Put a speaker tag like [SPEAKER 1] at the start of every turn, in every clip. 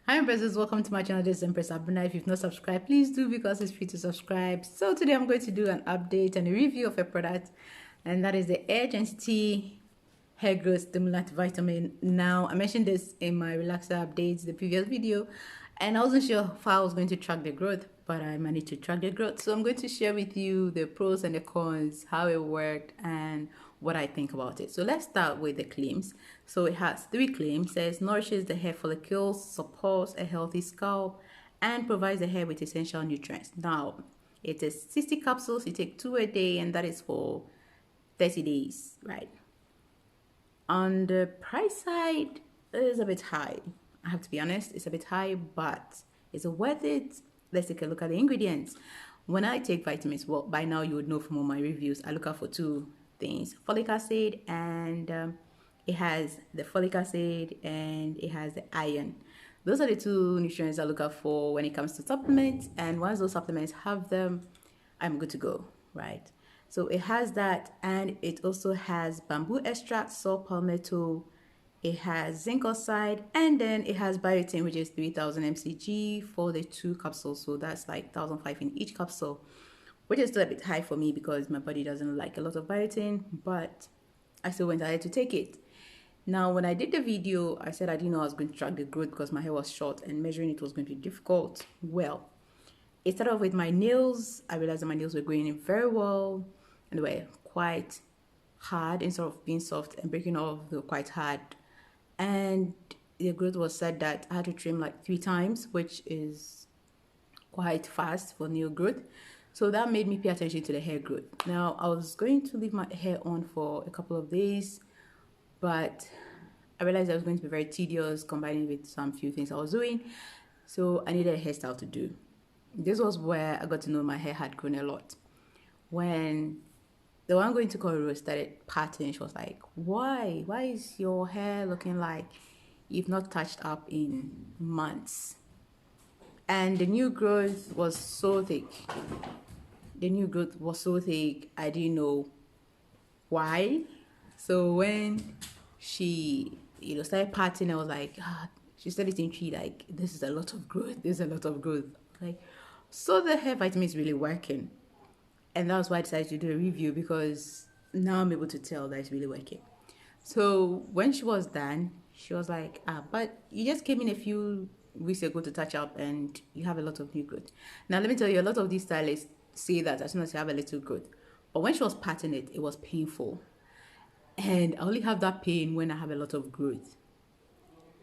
[SPEAKER 1] Hi Empressors, welcome to my channel. This is Empress Abuna. If you've not subscribed, please do because it's free to subscribe. So today I'm going to do an update and a review of a product, and that is the Edge Entity Hair Growth Stimulant Vitamin. Now, I mentioned this in my relaxer updates, the previous video, and I wasn't sure how I was going to track the growth, but I managed to track the growth. So I'm going to share with you the pros and the cons, how it worked, and what I think about it. So let's start with the claims. So it has three claims. It says nourishes the hair follicles, supports a healthy scalp, and provides the hair with essential nutrients. Now, it is 60 capsules. You take 2 a day, and that is for 30 days, right? On the price side, it is a bit high. I have to be honest, it's a bit high, but is it worth it? Let's take a look at the ingredients. When I take vitamins, well, by now you would know from all my reviews, I look out for two things: folic acid, and it has the folic acid and it has the iron. Those are the two nutrients I look out for when it comes to supplements, and once those supplements have them, I'm good to go, right? So it has that, and it also has bamboo extract, saw palmetto, it has zinc oxide, and then it has biotin, which is 3000 mcg for the two capsules. So that's like 1005 in each capsule, which is still a bit high for me because my body doesn't like a lot of biotin, but I still went ahead to take it. Now, when I did the video, I said I didn't know I was going to track the growth because my hair was short and measuring it was going to be difficult. Well, it started off with my nails. I realized that my nails were growing in very well and they were quite hard instead of being soft and breaking off, they were quite hard. And the growth was said that I had to trim like 3 times, which is quite fast for nail growth. So that made me pay attention to the hair growth. Now, I was going to leave my hair on for a couple of days, but I realized I was going to be very tedious combining with some few things I was doing. So I needed a hairstyle to do. This was where I got to know my hair had grown a lot. When the one going to cornrow started parting, she was like, why? Why is your hair looking like you've not touched up in months? And the new growth was so thick. The new growth was so thick, I didn't know why. So when she, started parting, I was like, she started thinking like, this is a lot of growth. There's a lot of growth. Like, so the hair vitamin is really working. And that's why I decided to do a review, because now I'm able to tell that it's really working. So when she was done, she was like, but you just came in a few weeks ago to touch up and you have a lot of new growth. Now, let me tell you, a lot of these stylists say that as soon as you have a little growth. But when she was patting it, it was painful. And I only have that pain when I have a lot of growth.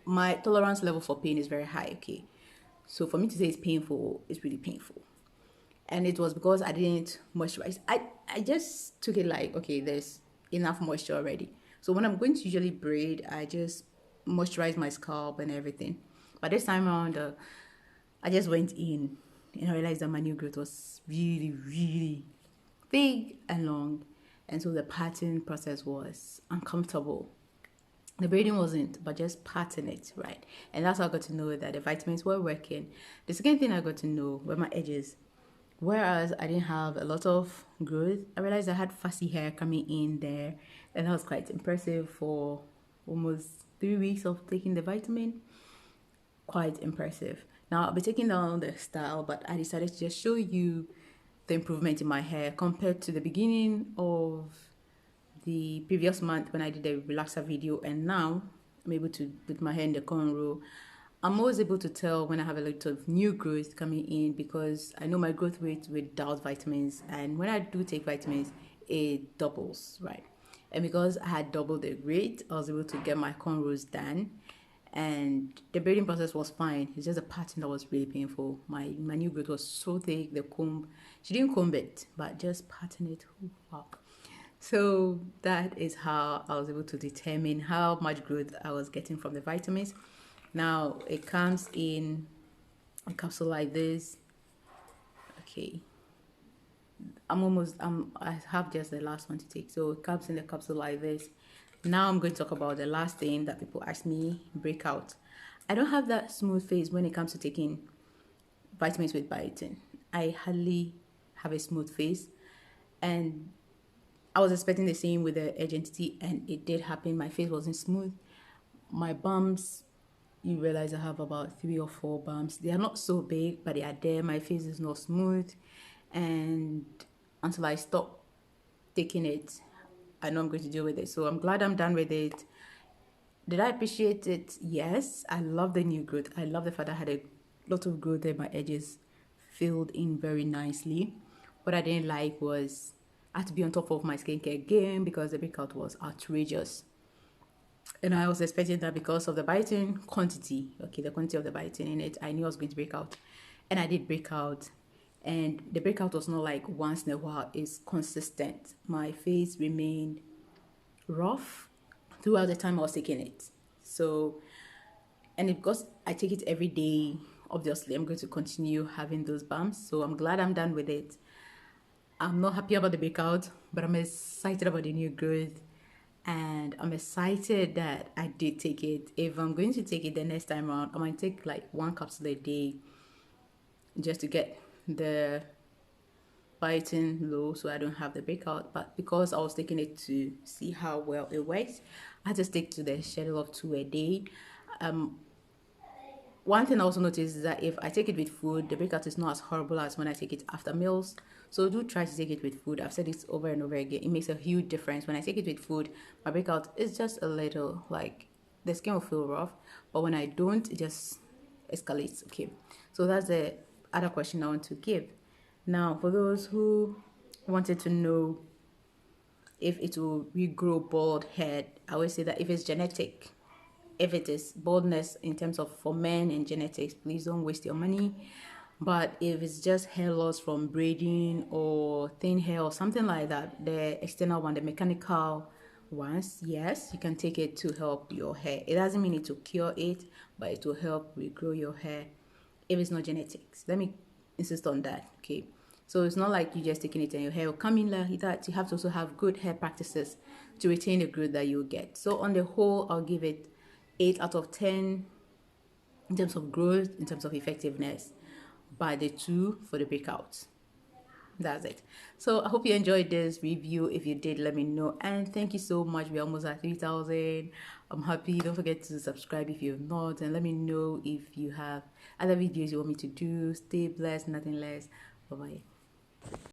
[SPEAKER 1] My tolerance level for pain is very high, okay? So for me to say it's painful, it's really painful. And it was because I didn't moisturize. I just took it like, okay, there's enough moisture already. So when I'm going to usually braid, I just moisturize my scalp and everything. But this time around, I just went in and I realized that my new growth was really, really big and long. And so the parting process was uncomfortable. The braiding wasn't, but just parting it, right? And that's how I got to know that the vitamins were working. The second thing I got to know were my edges. Whereas I didn't have a lot of growth, I realized I had fussy hair coming in there, and that was quite impressive for almost 3 weeks of taking the vitamin. Quite impressive. Now I'll be taking down the style, but I decided to just show you the improvement in my hair compared to the beginning of the previous month when I did the relaxer video, and now I'm able to put my hair in the cornrow. I'm always able to tell when I have a lot of new growth coming in because I know my growth rate without vitamins, and when I do take vitamins, it doubles, right? And because I had doubled the rate, I was able to get my cornrows done, and the braiding process was fine. It's just the pattern that was really painful. My new growth was so thick. The comb, she didn't comb it, but just pattern it. Ooh, wow. So that is how I was able to determine how much growth I was getting from the vitamins. Now it comes in a capsule like this. Okay, I have just the last one to take. So it comes in a capsule like this. Now I'm going to talk about the last thing that people ask me: breakout. I don't have that smooth face when it comes to taking vitamins with biotin. I hardly have a smooth face, and I was expecting the same with the Edge Entity, and it did happen. My face wasn't smooth. My bumps you realize I have about 3 or 4 bumps. They are not so big, but they are there. My face is not smooth, and until I stop taking it, I know I'm going to deal with it. So I'm glad I'm done with it. Did I appreciate it? Yes. I love the new growth. I love the fact that I had a lot of growth there. My edges filled in very nicely. What I didn't like was I had to be on top of my skincare game because the breakout was outrageous. And I was expecting that because of the biotin quantity, okay, the quantity of the biotin in it, I knew I was going to break out. And I did break out. And the breakout was not like once in a while, it's consistent. My face remained rough throughout the time I was taking it. So, and because I take it every day, obviously I'm going to continue having those bumps. So I'm glad I'm done with it. I'm not happy about the breakout, but I'm excited about the new growth. And I'm excited that I did take it. If I'm going to take it the next time around, I might take like 1 capsule a day just to get the biotin low so I don't have the breakout. But because I was taking it to see how well it works, I had to stick to the schedule of 2 a day. One thing I also noticed is that if I take it with food, the breakout is not as horrible as when I take it after meals. So do try to take it with food. I've said this over and over again. It makes a huge difference. When I take it with food, my breakout is just a little like the skin will feel rough, but when I don't, it just escalates. Okay. So that's the other question I want to give. Now, for those who wanted to know if it will regrow bald head, I always say that if it's genetic, if it is baldness in terms of for men and genetics, please don't waste your money. But if it's just hair loss from braiding or thin hair or something like that, the external one, the mechanical ones, yes, you can take it to help your hair. It doesn't mean it to cure it, but it will help regrow your hair if it's not genetics. Let me insist on that, okay? So it's not like you just taking it and your hair will come in like that. You have to also have good hair practices to retain the growth that you get. So on the whole, I'll give it 8 out of 10 in terms of growth, in terms of effectiveness, by the 2 for the breakouts. That's it. So I hope you enjoyed this review. If you did, let me know. And thank you so much. We're almost at 3,000. I'm happy. Don't forget to subscribe if you've not. And let me know if you have other videos you want me to do. Stay blessed, nothing less. Bye-bye.